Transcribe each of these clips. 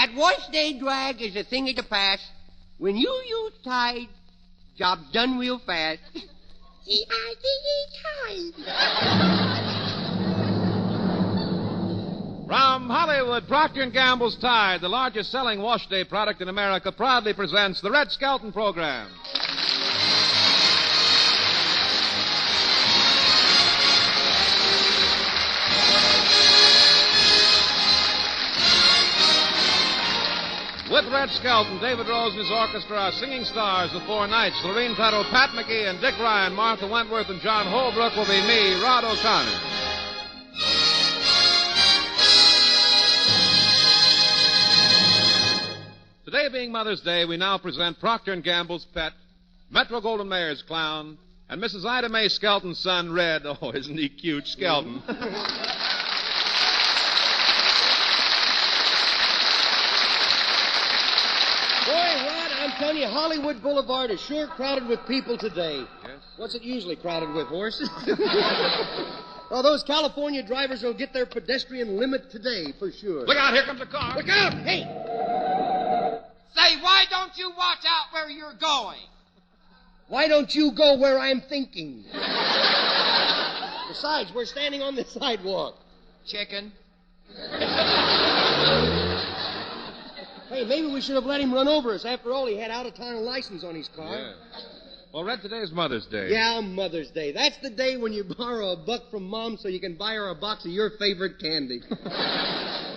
that wash day drag is a thing of the past. When you use Tide, job's done real fast. Tide. From Hollywood, Procter Gamble's Tide, the largest selling wash day product in America, proudly presents the Red Skelton program. With Red Skelton, David Rose and his orchestra are singing stars the four nights. Lorene Tuttle, Pat McGee, and Dick Ryan, Martha Wentworth, and John Holbrook will be me, Rod O'Connor. Today being Mother's Day, we now present Procter & Gamble's pet, Metro-Goldwyn-Mayer's clown, and Mrs. Ida Mae Skelton's son, Red. Oh, isn't he cute, Skelton? I'm telling you, Hollywood Boulevard is sure crowded with people today. Yes? What's it usually crowded with, horses? Well, those California drivers will get their pedestrian limit today, for sure. Look out, here comes a car. Look out! Hey! Say, why don't you watch out where you're going? Why don't you go where I'm thinking? Besides, we're standing on the sidewalk. Chicken. Hey, maybe we should have let him run over us. After all, he had out-of-town license on his car. Yeah. Well, Red, today's Mother's Day. Yeah, Mother's Day. That's the day when you borrow $1 from Mom so you can buy her a box of your favorite candy.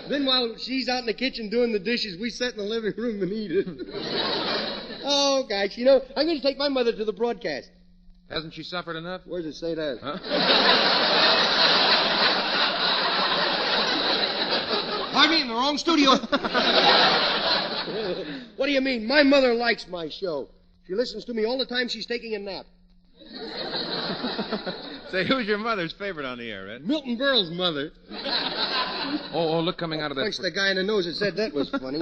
Then while she's out in the kitchen doing the dishes, we sit in the living room and eat it. Oh, gosh, you know, I'm going to take my mother to the broadcast. Hasn't she suffered enough? Where does it say that? Huh? Pardon me, in the wrong studio. What do you mean? My mother likes my show. She listens to me all the time she's taking a nap. Say, who's your mother's favorite on the air, Red? Milton Berle's mother. Oh, look, coming out of that... Punched the guy in the nose that said that was funny.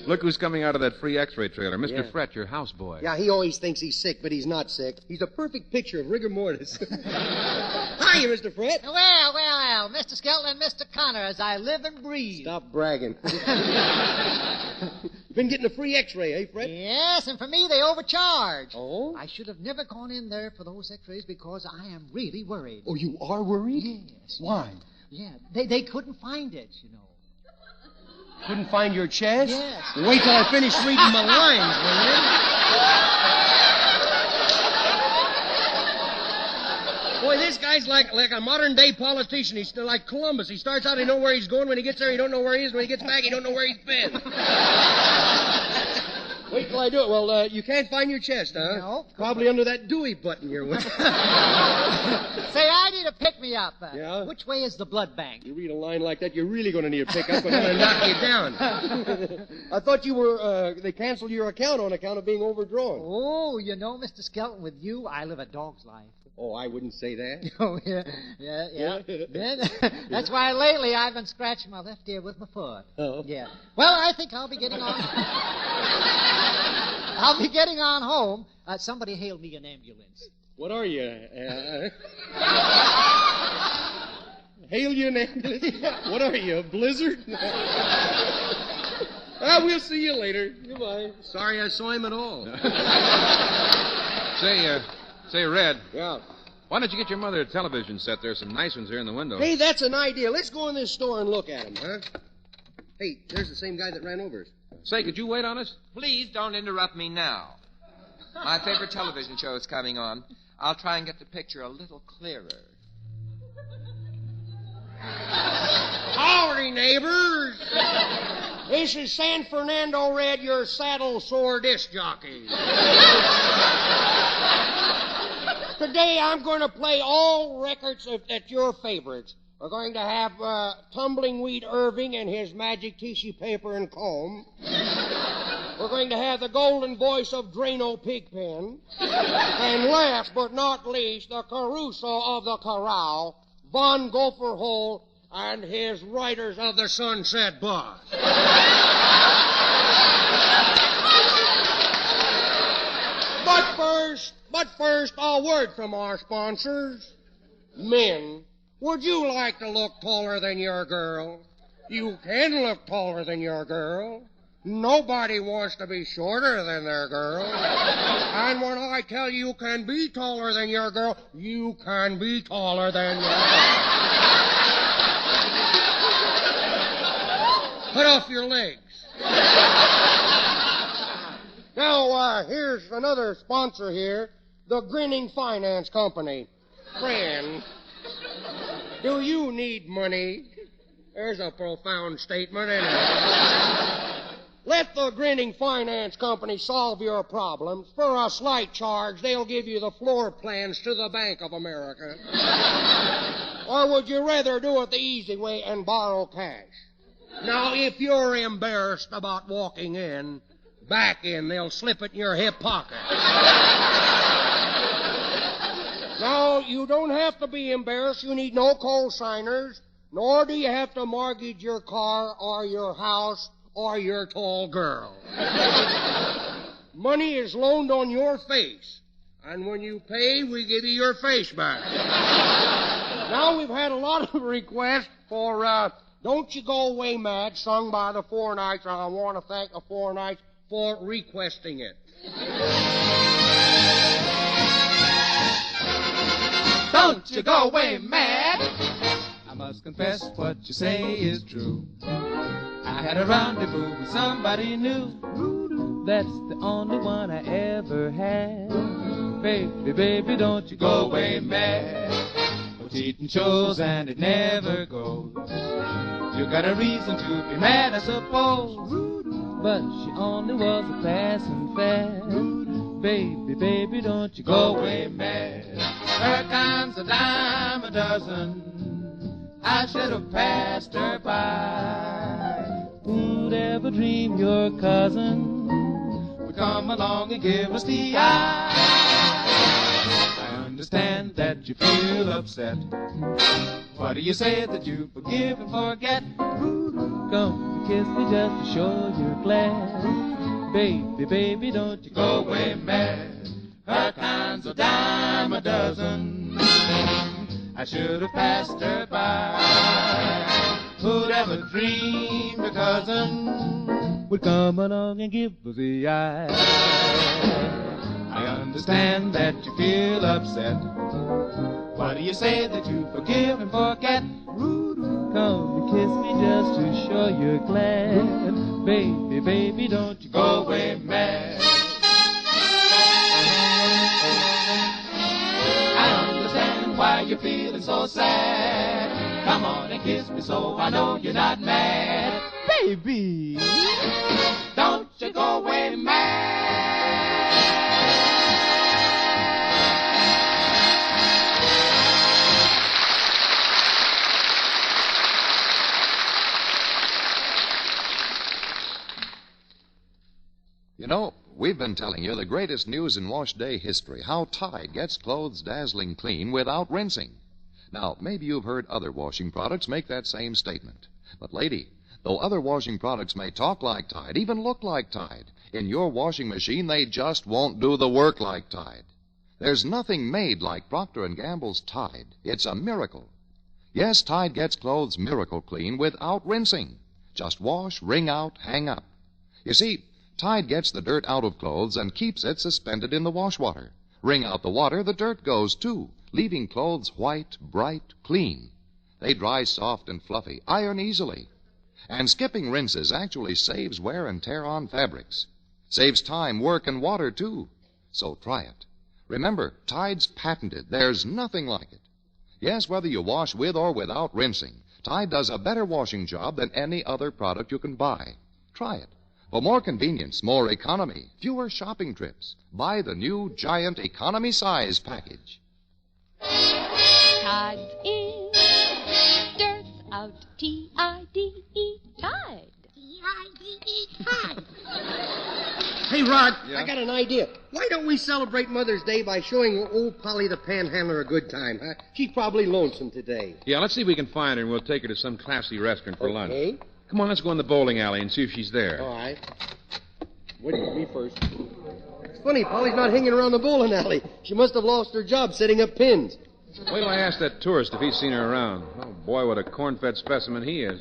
Look who's coming out of that free X-ray trailer. Mr. Yeah. Fret, your houseboy. Yeah, he always thinks he's sick, but he's not sick. He's a perfect picture of rigor mortis. Hiya, Mr. Fret. Well, Mr. Skelton and Mr. Connor, as I live and breathe. Stop bragging. You've been getting a free X-ray, eh, Fred? Yes, and for me, they overcharge. Oh? I should have never gone in there for those X-rays because I am really worried. Oh, you are worried? Yes. Why? Yeah, they couldn't find it, you know. Couldn't find your chest? Yes. Wait till I finish reading my lines, will you? Boy, this guy's like a modern-day politician. He's like Columbus. He starts out, he don't know where he's going. When he gets there, he don't know where he is. When he gets back, he don't know where he's been. Wait till I do it. Well, you can't find your chest, huh? No. Probably under that Dewey button you're wearing. Say, I need a pick-me-up. Yeah? Which way is the blood bank? You read a line like that, you're really going to need a pickup. I'm going to knock you down. I thought you were, they canceled your account on account of being overdrawn. Oh, you know, Mr. Skelton, with you, I live a dog's life. Oh, I wouldn't say that. Oh, yeah. Then, that's why lately I've been scratching my left ear with my foot. Oh. Yeah. Well, I think I'll be getting on. I'll be getting on home. Somebody hail me an ambulance. What are you? Hail you an ambulance? What are you, a blizzard? We'll see you later. Goodbye. Sorry I saw him at all. Say, Red. Yeah. Why don't you get your mother a television set? There's some nice ones here in the window. Hey, that's an idea. Let's go in this store and look at them, huh? Hey, there's the same guy that ran over us. Say, could you wait on us? Please don't interrupt me now. My favorite television show is coming on. I'll try and get the picture a little clearer. Howdy, neighbors. This is San Fernando Red, your saddle sore disc jockey. Today I'm going to play all records at your favorites. We're going to have Tumbling Weed Irving and his magic tissue paper and comb. We're going to have the golden voice of Drene Pigpen. And last but not least, the Caruso of the Corral, Von Gopher Hole, and his Riders of the Sunset Bus. But first, a word from our sponsors. Men, would you like to look taller than your girl? You can look taller than your girl. Nobody wants to be shorter than their girl. And when I tell you can be taller than your girl, you can be taller than your girl. Put off your legs. Now, here's another sponsor here, the Grinning Finance Company. Friend, do you need money? There's a profound statement, isn't it? Let the Grinning Finance Company solve your problems. For a slight charge, they'll give you the floor plans to the Bank of America. Or would you rather do it the easy way and borrow cash? Now, if you're embarrassed about walking in, back in, they'll slip it in your hip pocket. No, you don't have to be embarrassed. You need no co-signers, nor do you have to mortgage your car or your house or your tall girl. Money is loaned on your face, and when you pay, we give you your face back. Now, we've had a lot of requests for Don't You Go Away Mad, sung by the Four Knights, and I want to thank the Four Knights for requesting it. Don't you go away mad. I must confess what you say is true. I had a rendezvous with somebody new. That's the only one I ever had. Baby, baby, don't you go away mad. No cheating shows and it never goes. You got a reason to be mad, I suppose. But she only was a passing fad. Baby, baby, don't you go away mad. Her kind's a dime a dozen. I should have passed her by. Who'd ever dream your cousin would come along and give us the eye? I understand that you feel upset. What do you say that you forgive and forget? Come and kiss me just to show you're glad. Baby, baby, don't you go away mad. Her kind's a dime a dozen. I should have passed her by. Who'd ever dream a cousin would come along and give us the eye? I understand that you feel upset. What do you say that you forgive and forget? Come and kiss me just to show you're glad. Baby, baby, don't you go away mad. I understand why you're feeling so sad. Come on and kiss me so I know you're not mad. Baby, don't you go away mad. You know, we've been telling you the greatest news in wash day history, how Tide gets clothes dazzling clean without rinsing. Now, maybe you've heard other washing products make that same statement. But, lady, though other washing products may talk like Tide, even look like Tide, in your washing machine they just won't do the work like Tide. There's nothing made like Procter Gamble's Tide. It's a miracle. Yes, Tide gets clothes miracle clean without rinsing. Just wash, wring out, hang up. You see, Tide gets the dirt out of clothes and keeps it suspended in the wash water. Wring out the water, the dirt goes too, leaving clothes white, bright, clean. They dry soft and fluffy, iron easily. And skipping rinses actually saves wear and tear on fabrics. Saves time, work, and water too. So try it. Remember, Tide's patented. There's nothing like it. Yes, whether you wash with or without rinsing, Tide does a better washing job than any other product you can buy. Try it. For more convenience, more economy, fewer shopping trips, buy the new giant economy size package. Tide's in, dirt out, T-I-D-E, Tide. T-I-D-E, Tide. Hey, Rod, Yeah? I got an idea. Why don't we celebrate Mother's Day by showing old Polly the Panhandler a good time, huh? She's probably lonesome today. Yeah, let's see if we can find her, and we'll take her to some classy restaurant for lunch. Okay. Come on, let's go in the bowling alley and see if she's there. All right. Wait, me first. It's funny, Polly's not hanging around the bowling alley. She must have lost her job setting up pins. Wait till I ask that tourist if he's seen her around. Oh, boy, what a corn-fed specimen he is.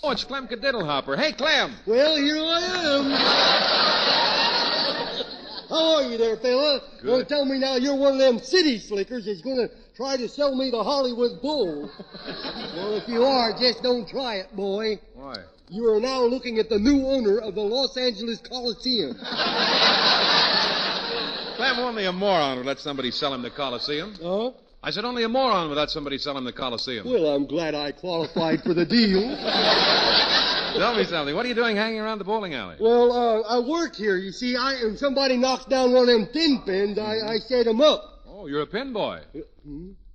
Oh, it's Clem Cadiddlehopper. Hey, Clem. Well, here I am. How are you there, fella? Good. Don't tell me now you're one of them city slickers that's going to try to sell me the Hollywood Bowl. Well, if you are, just don't try it, boy. Why? You are now looking at the new owner of the Los Angeles Coliseum. Clem, only a moron would let somebody sell him the Coliseum. Huh? I said only a moron would let somebody sell him the Coliseum. Well, I'm glad I qualified for the deal. Tell me something. What are you doing hanging around the bowling alley? Well, I work here. You see, if somebody knocks down one of them tin pins, I set them up. Oh, you're a pin boy.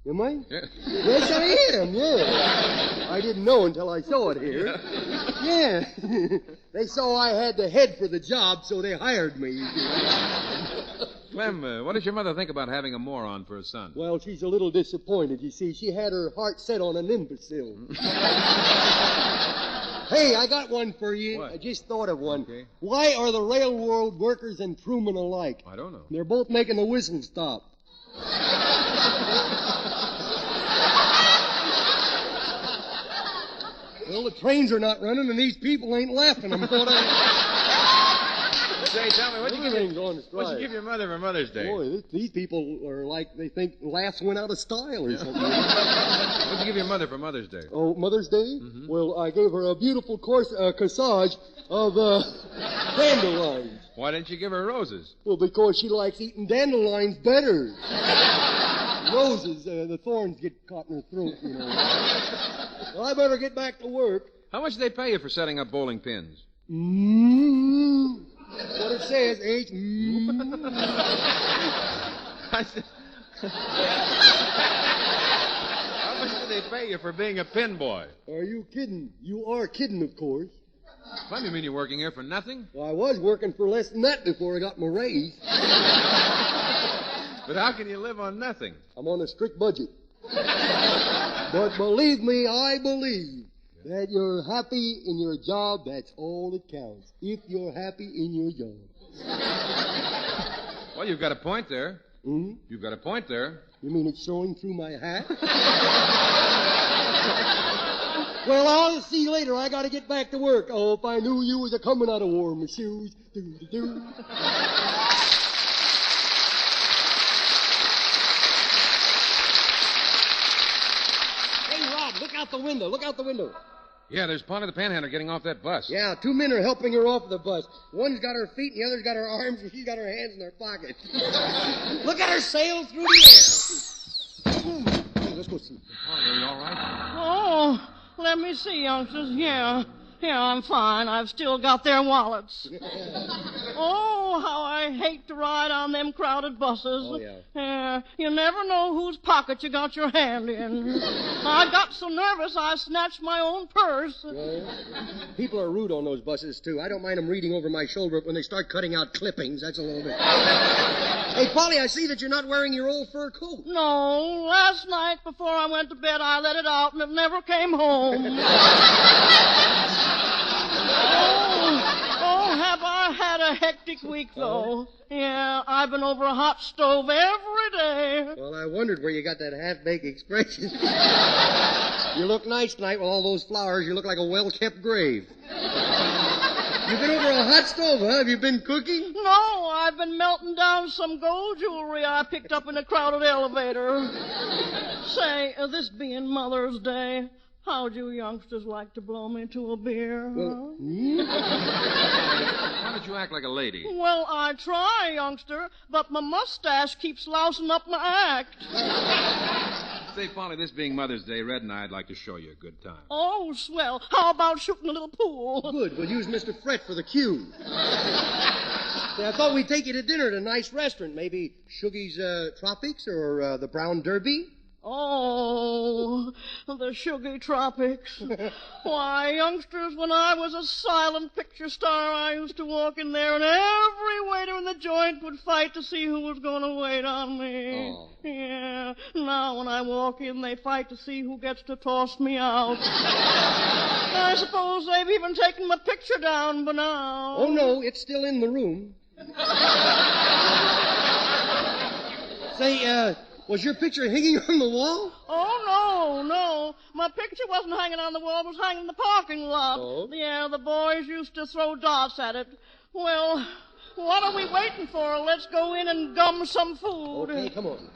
Am I? Yeah. Yes, I am, yeah. I didn't know until I saw it here. Yeah. They saw I had the head for the job, so they hired me. Clem, what does your mother think about having a moron for a son? Well, she's a little disappointed, you see. She had her heart set on an imbecile. Hey, I got one for you. What? I just thought of one. Okay. Why are the railroad workers and Truman alike? I don't know. They're both making the whistle stop. Well, the trains are not running, and these people ain't laughing. I'm thought Say, tell me, what'd you give your mother for Mother's Day? Boy, these people are like, they think laughs went out of style or something. What'd you give your mother for Mother's Day? Oh, Mother's Day? Mm-hmm. Well, I gave her a beautiful corsage of dandelions. Why didn't you give her roses? Well, because she likes eating dandelions better. Roses, the thorns get caught in her throat, you know. Well, I better get back to work. How much do they pay you for setting up bowling pins? That's what it says, H. How much do they pay you for being a pin boy? Are you kidding? You are kidding, of course. Clem, you mean you're working here for nothing? Well, I was working for less than that before I got my raise. But how can you live on nothing? I'm on a strict budget. But believe me, I believe that you're happy in your job. That's all that counts. If you're happy in your job. Well, you've got a point there. Hmm? You've got a point there. You mean it's showing through my hat? Well, I'll see you later. I got to get back to work. Oh, if I knew you was a-coming out of war, my shoes. Do-do-do. Look out the window. Look out the window. Yeah, there's Polly the Panhandler getting off that bus. Yeah, 2 men are helping her off the bus. One's got her feet and the other's got her arms and she's got her hands in her pockets. Look at her sail through the air. Hey, let's go see. Polly, are you all right? Oh, let me see, youngsters. Yeah, I'm fine. I've still got their wallets. Oh, how I hate to ride on them crowded buses. Oh, yeah. You never know whose pocket you got your hand in. I got so nervous I snatched my own purse. Yeah. People are rude on those buses, too. I don't mind them reading over my shoulder, but when they start cutting out clippings, that's a little bit... Hey, Polly, I see that you're not wearing your old fur coat. No, last night before I went to bed, I let it out and it never came home. Oh, have I had a hectic week, though. Yeah, I've been over a hot stove every day. Well, I wondered where you got that half-baked expression. You look nice tonight with all those flowers. You look like a well-kept grave. You've been over a hot stove, huh? Have you been cooking? No, I've been melting down some gold jewelry I picked up in a crowded elevator. Say, this being Mother's Day, how'd you youngsters like to blow me to a beer? Well, Why don't you act like a lady? Well, I try, youngster, but my mustache keeps lousing up my act. Say, Polly, this being Mother's Day, Red and I'd like to show you a good time. Oh, swell. How about shooting a little pool? Good. We'll use Mr. Fret for the cue. Say, I thought we'd take you to dinner at a nice restaurant. Maybe Shugy's Tropics or the Brown Derby? Oh, the sugary tropics. Why, youngsters, when I was a silent picture star, I used to walk in there and every waiter in the joint would fight to see who was going to wait on me. Oh. Yeah, now when I walk in, they fight to see who gets to toss me out. I suppose they've even taken my picture down by now. Oh, no, it's still in the room. Say, Was your picture hanging on the wall? Oh, no. My picture wasn't hanging on the wall. It was hanging in the parking lot. Oh? Yeah, the boys used to throw darts at it. Well, what are we waiting for? Let's go in and gum some food. Okay, come on.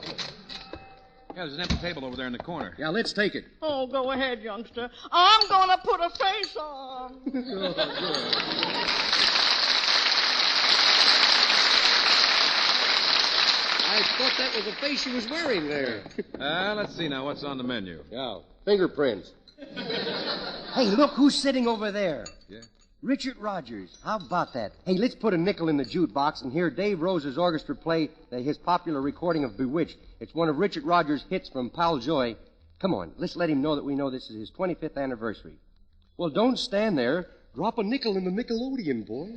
Yeah, there's an empty table over there in the corner. Yeah, let's take it. Oh, go ahead, youngster. I'm going to put a face on. I thought that was the face she was wearing there. Let's see now what's on the menu. Yeah, fingerprints. Hey, look who's sitting over there. Yeah? Richard Rogers. How about that? Hey, let's put a nickel in the jukebox and hear Dave Rose's orchestra play his popular recording of Bewitched. It's one of Richard Rogers' hits from Pal Joy. Come on, let's let him know that we know this is his 25th anniversary. Well, don't stand there. Drop a nickel in the Nickelodeon, boy.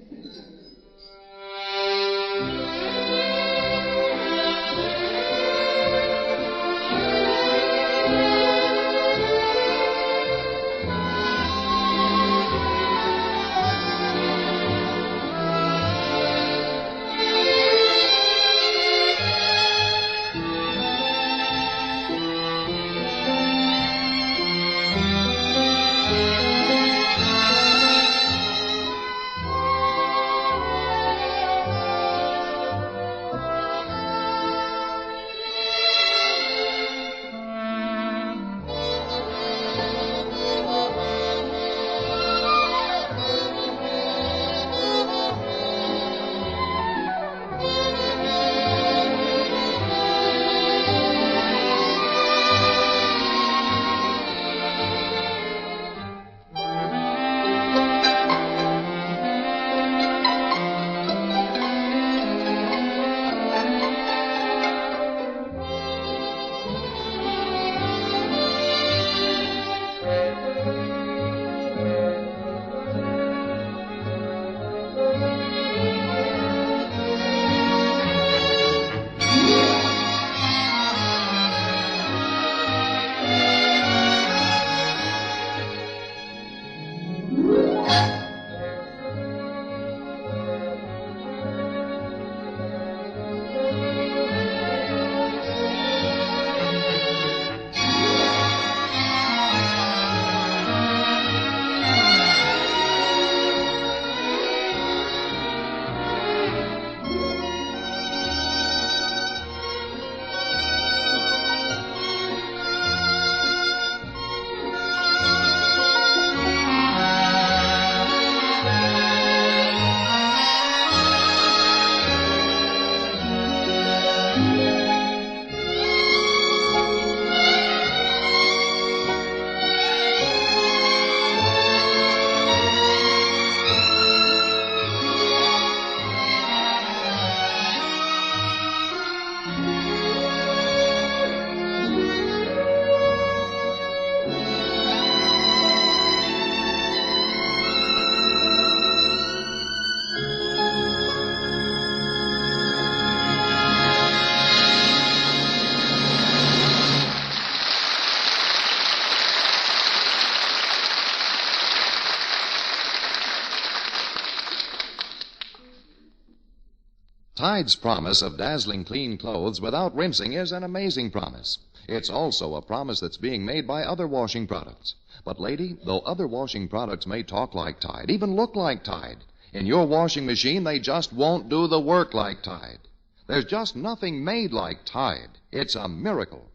Tide's promise of dazzling clean clothes without rinsing is an amazing promise. It's also a promise that's being made by other washing products. But, lady, though other washing products may talk like Tide, even look like Tide, in your washing machine they just won't do the work like Tide. There's just nothing made like Tide. It's a miracle.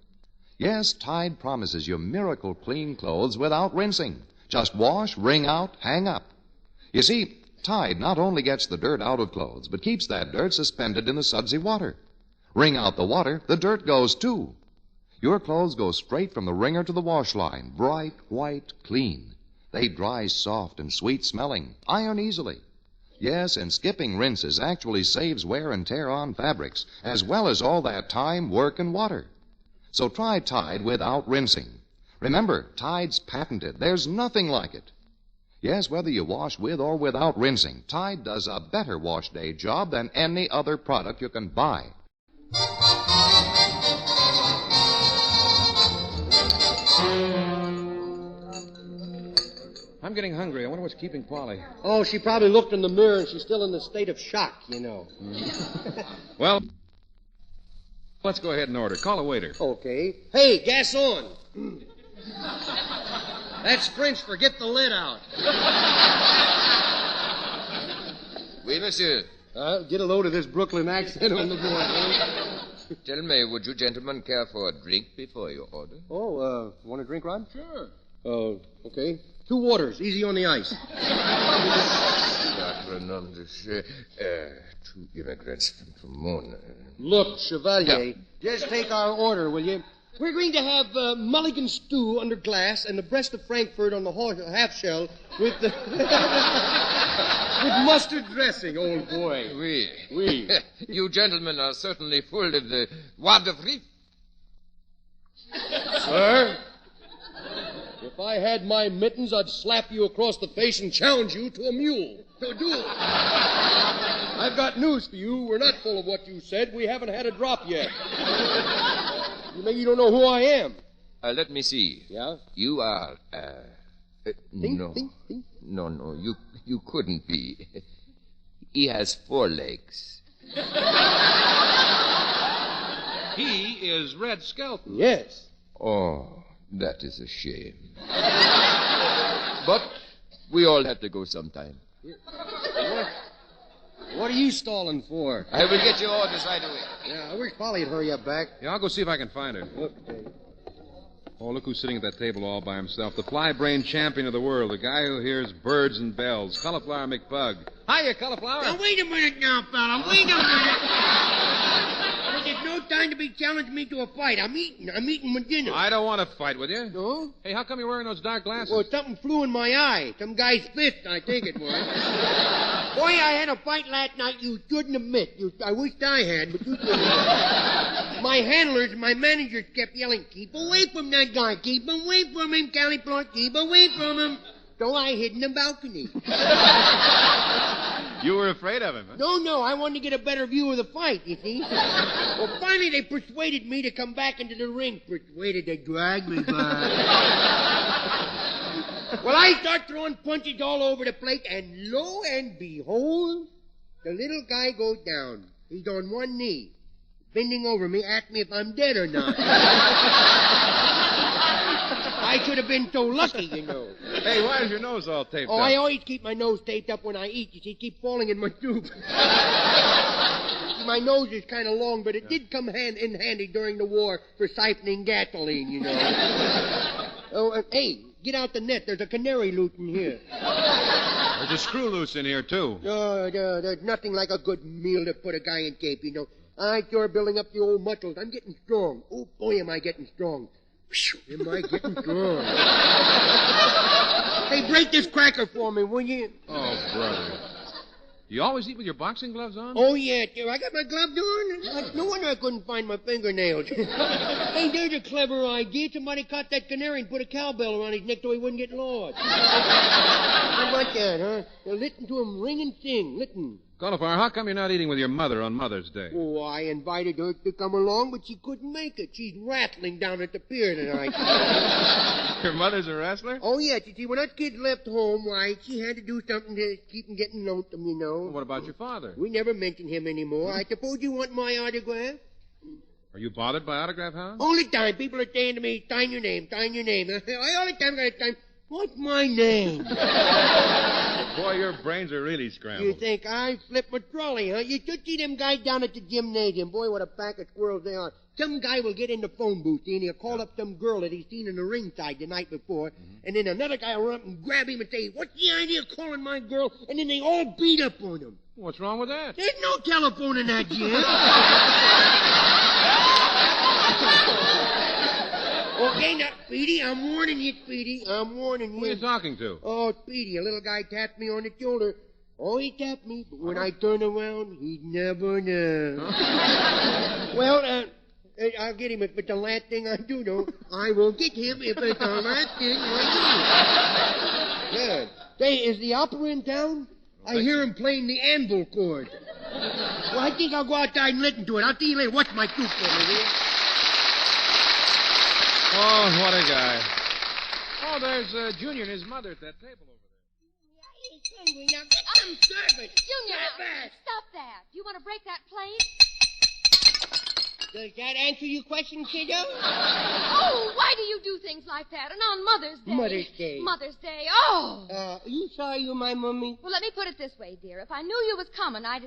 Yes, Tide promises you miracle clean clothes without rinsing. Just wash, wring out, hang up. You see, Tide not only gets the dirt out of clothes, but keeps that dirt suspended in the sudsy water. Wring out the water, the dirt goes too. Your clothes go straight from the wringer to the wash line, bright, white, clean. They dry soft and sweet-smelling, iron easily. Yes, and skipping rinses actually saves wear and tear on fabrics, as well as all that time, work, and water. So try Tide without rinsing. Remember, Tide's patented. There's nothing like it. Yes, whether you wash with or without rinsing, Tide does a better wash day job than any other product you can buy. I'm getting hungry. I wonder what's keeping Polly. Oh, she probably looked in the mirror and she's still in the state of shock, you know. Well, Let's go ahead and order. Call a waiter. Okay. Hey, gas on. That's French for get the lid out. Oui, monsieur. Get a load of this Brooklyn accent on the board. Tell me, would you gentlemen care for a drink before you order? Oh, want a drink, Rod? Sure. Okay. 2 waters, easy on the ice. Two immigrants from Pomona. Look, Chevalier, just take our order, will you? We're going to have mulligan stew under glass and the breast of Frankfurt on the half shell with the with mustard dressing, old boy. Oui. Oui. You gentlemen are certainly full of the joie de vivre. Sir? If I had my mittens, I'd slap you across the face and challenge you to a mule. To a duel. I've got news for you. We're not full of what you said. We haven't had a drop yet. Maybe you don't know who I am. Let me see. Yeah? You are, no. Think. No, you couldn't be. He has 4 legs. He is Red Skelton. Yes. Oh, that is a shame. But we all have to go sometime. What are you stalling for? I will get your orders right away. Yeah, I wish Polly would hurry up back. Yeah, I'll go see if I can find her. Okay. Oh, look who's sitting at that table all by himself. The fly-brain champion of the world. The guy who hears birds and bells. Cauliflower McBug. Hiya, Cauliflower. Now, wait a minute now, fella. Wait a minute. There's no time to be challenging me to a fight. I'm eating my dinner. I don't want to fight with you. No? Hey, how come you're wearing those dark glasses? Well, something flew in my eye. Some guy's fist, I think it was. Boy, I had a fight last night you shouldn't admit. I wished I had, but you shouldn't have. My handlers and my managers kept yelling, keep away from that guy. Keep away from him, Cauliflower. Keep away from him. So I hid in the balcony. You were afraid of him, huh? No, I wanted to get a better view of the fight, you see. Well, finally they persuaded me to come back into the ring. Persuaded to drag me back. Well, I start throwing punches all over the plate, and lo and behold, the little guy goes down. He's on one knee, bending over me, asking me if I'm dead or not. I should have been so lucky, you know. Hey, why is your nose all taped up? Oh, I always keep my nose taped up when I eat. You see, it keeps falling in my tube. My nose is kind of long, but it did come in handy during the war for siphoning gasoline, you know. Hey, get out the net. There's a canary loose in here. There's a screw loose in here, too. There's nothing like a good meal to put a guy in shape, you know. I'm sure building up the old muscles. I'm getting strong. Oh, boy, am I getting strong. Am I getting strong? Hey, break this cracker for me, will you? Oh, brother. You always eat with your boxing gloves on? Oh, yeah, dear. I got my gloves on. No wonder I couldn't find my fingernails. Hey, there's a clever idea. Somebody caught that canary and put a cowbell around his neck so he wouldn't get lost. How about that, huh? Now listen to him ring and sing. Listen. Cauliflower, how come you're not eating with your mother on Mother's Day? Oh, I invited her to come along, but she couldn't make it. She's rattling down at the pier tonight. Your mother's a wrestler? Oh, yes. You see, when us kids left home, why, she had to do something to keep them getting lonesome, you know. Well, what about your father? We never mention him anymore. I suppose you want my autograph? Are you bothered by autograph hounds? All the time. People are saying to me, sign your name, sign your name. I all the time got to sign. What's my name? Boy, your brains are really scrambled. You think I flipped my trolley, huh? You should see them guys down at the gymnasium. Boy, what a pack of squirrels they are. Some guy will get in the phone booth, and he'll call up some girl that he's seen in the ringside the night before, and then another guy will run up and grab him and say, what's the idea of calling my girl? And then they all beat up on him. What's wrong with that? There's no telephone in that gym. Okay, now, Speedy, I'm warning you, Speedy. I'm warning you. Who are you talking to? Oh, Speedy, a little guy tapped me on the shoulder. Oh, he tapped me, but when I turn around, he'd never know. Well, I'll get him if it's the last thing I do, though. I will get him if it's the last thing I do. Good. Say, is the opera in town? I hear him playing the anvil chord. Well, I think I'll go outside and listen to it. I'll see you later. Watch my tooth for me, will you? Oh, what a guy. Oh, there's Junior and his mother at that table over there. He's hungry now. I'm starving. Junior, Stop it. stop that. Do you want to break that plate? Does that answer your question, kiddo? Oh, why do you do things like that? And on Mother's Day. Mother's Day. Mother's Day. Oh. Are you sorry you're my mummy? Well, let me put it this way, dear. If I knew you was coming, I'd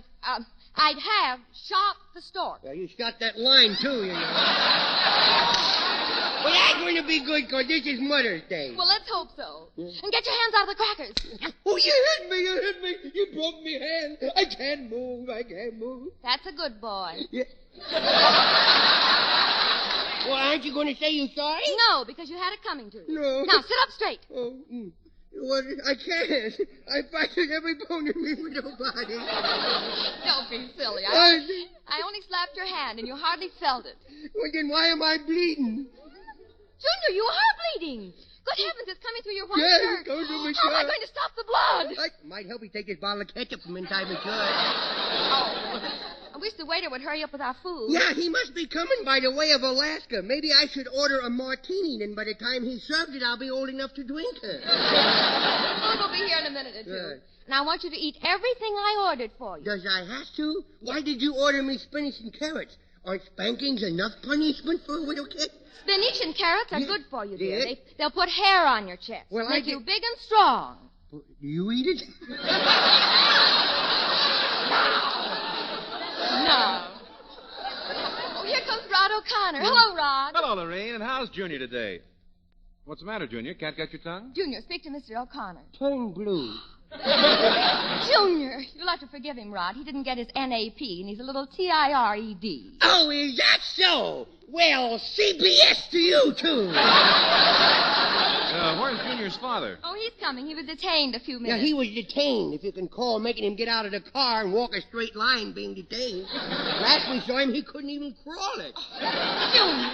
have shot the stork. Well, you shot that line, too, you know. Well, that's going to be good, because this is Mother's Day. Well, let's hope so. And get your hands out of the crackers. Oh, you hit me. You broke me hand. I can't move. That's a good boy. Yeah. Well, aren't you going to say you're sorry? No, because you had it coming to you. No. Now, sit up straight. Oh, well, I can't. I fractured every bone in me with your body. Don't be silly. I only slapped your hand, and you hardly felt it. Well, then why am I bleeding? Junior, you are bleeding. Good heavens, it's coming through your white Yes, shirt. it's going through my Oh, I'm shirt. going to stop the blood. Might help you take this bottle of ketchup from inside my shirt. I wish the waiter would hurry up with our food. Yeah, he must be coming by the way of Alaska. Maybe I should order a martini, and by the time he serves it, I'll be old enough to drink it. Food will be here in a minute or two. Good. And I want you to eat everything I ordered for you. Does I have to? Why did you order me spinach and carrots? Aren't spankings enough punishment for a little kid? Spinach and carrots are good for you, dear. Yeah. They'll put hair on your chest. Well, make you big and strong. Do you eat it? No. Oh, here comes Rod O'Connor. Hello, Rod. Hello, Lorraine, and how's Junior today? What's the matter, Junior? Can't get your tongue? Junior, speak to Mr. O'Connor. Turn blue. Junior, you'll have to forgive him, Rod. He didn't get his NAP, and he's a little TIRED. Oh, is that so? Well, CBS to you, too. Where's Junior's father? Oh, he's coming. He was detained a few Yeah, minutes. he was detained, if you can call making him get out of the car and walk a straight line being detained. Last we saw him, he couldn't even crawl it. Junior.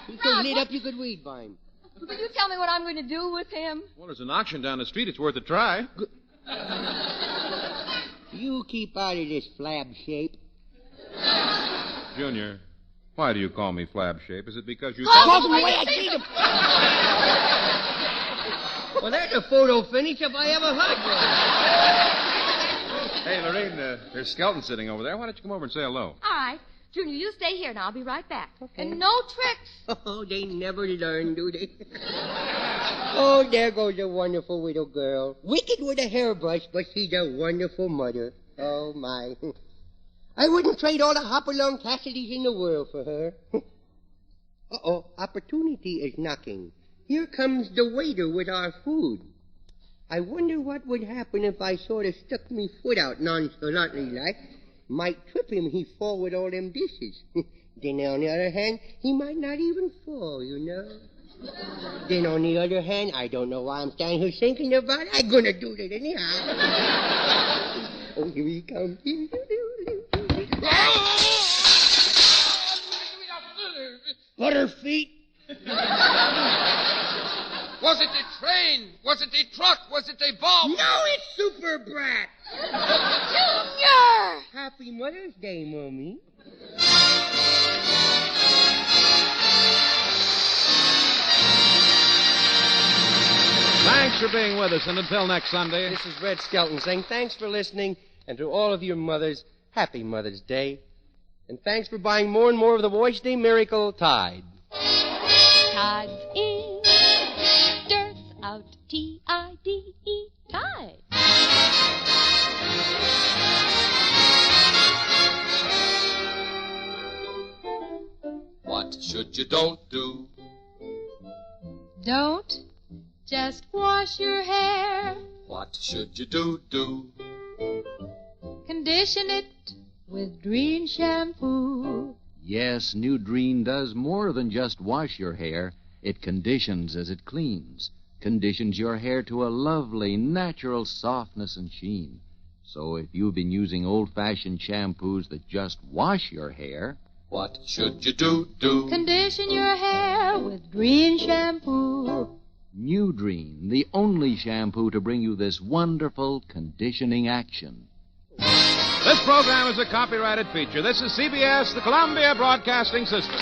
He so lit up you could read by him. Will you tell me what I'm going to do with him? Well, there's an auction down the street. It's worth a try. You keep out of this flab shape. Junior, why do you call me flab shape? Is it because you... Call him the way I see him. Well, that's a photo finish if I ever heard one. Hey, Lorraine, there's Skelton sitting over there. Why don't you come over and say hello? All right. Junior, you stay here, and I'll be right back. Okay. And no tricks. Oh, they never learn, do they? Oh, there goes a wonderful little girl. Wicked with a hairbrush, but she's a wonderful mother. Oh, my. I wouldn't trade all the Hopalong Cassidys in the world for her. Uh-oh, opportunity is knocking. Here comes the waiter with our food. I wonder what would happen if I sort of stuck me foot out nonchalantly like. Might trip him, he'd fall with all them dishes. Then, on the other hand, he might not even fall, you know. Then, on the other hand, I don't know why I'm standing here thinking about it. I'm going to do it anyhow. Oh, here he comes. Butterfeet. Was it the train? Was it the truck? Was it the bomb? No, it's Super Brat. Junior! Happy Mother's Day, Mommy. Thanks for being with us, and until next Sunday... This is Red Skelton saying thanks for listening, and to all of your mothers, happy Mother's Day. And thanks for buying more and more of the Wash Day Miracle Tide. Tide's in, dirt's out, T-I-D-E, Tide. What should you don't do? Don't just wash your hair. What should you do? Condition it with Drene shampoo. Yes, new Drene does more than just wash your hair. It conditions as it cleans. Conditions your hair to a lovely, natural softness and sheen. So if you've been using old-fashioned shampoos that just wash your hair... What should you do? Condition your hair with Drene shampoo. New Drene, the only shampoo to bring you this wonderful conditioning action. This program is a copyrighted feature. This is CBS, the Columbia Broadcasting System.